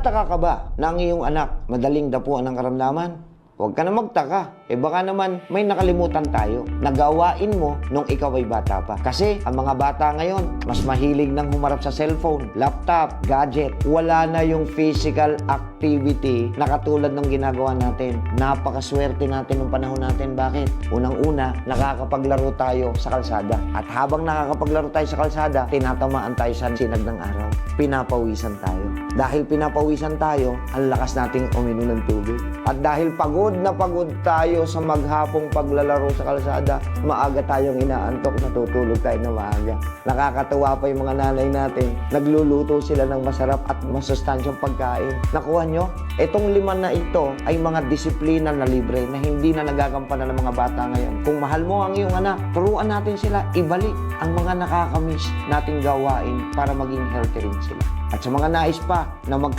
Nagtataka ka ba na ang iyong anak madaling dapuan ng karamdaman? Huwag ka na magtaka. Baka naman may nakalimutan tayo na gawain mo nung ikaw ay bata pa. Kasi ang mga bata ngayon, mas mahilig nang humarap sa cellphone, laptop, gadget. Wala na yung physical activity na katulad ng ginagawa natin. Napakaswerte natin nung panahon natin. Bakit? Unang-una, nakakapaglaro tayo sa kalsada. At habang nakakapaglaro tayo sa kalsada, tinatamaan tayo sa sinag ng araw. Pinapawisan tayo. Dahil pinapawisan tayo, ang lakas nating uminom ng tubig. At dahil pagod na pagod tayo sa maghapong paglalaro sa kalsada, maaga tayong inaantok, natutulog tayo na maaga. Nakakatuwa pa yung mga nanay natin, nagluluto sila ng masarap at masustansyang pagkain. Nakuha nyo? Itong 5 na ito ay mga disiplina na libre na hindi na nagagampanan ng mga bata ngayon. Kung mahal mo ang iyong anak, turuan natin sila ibalik ang mga nakakamiss nating gawain para maging healthy rin sila. At sa mga nais pa na magkaroon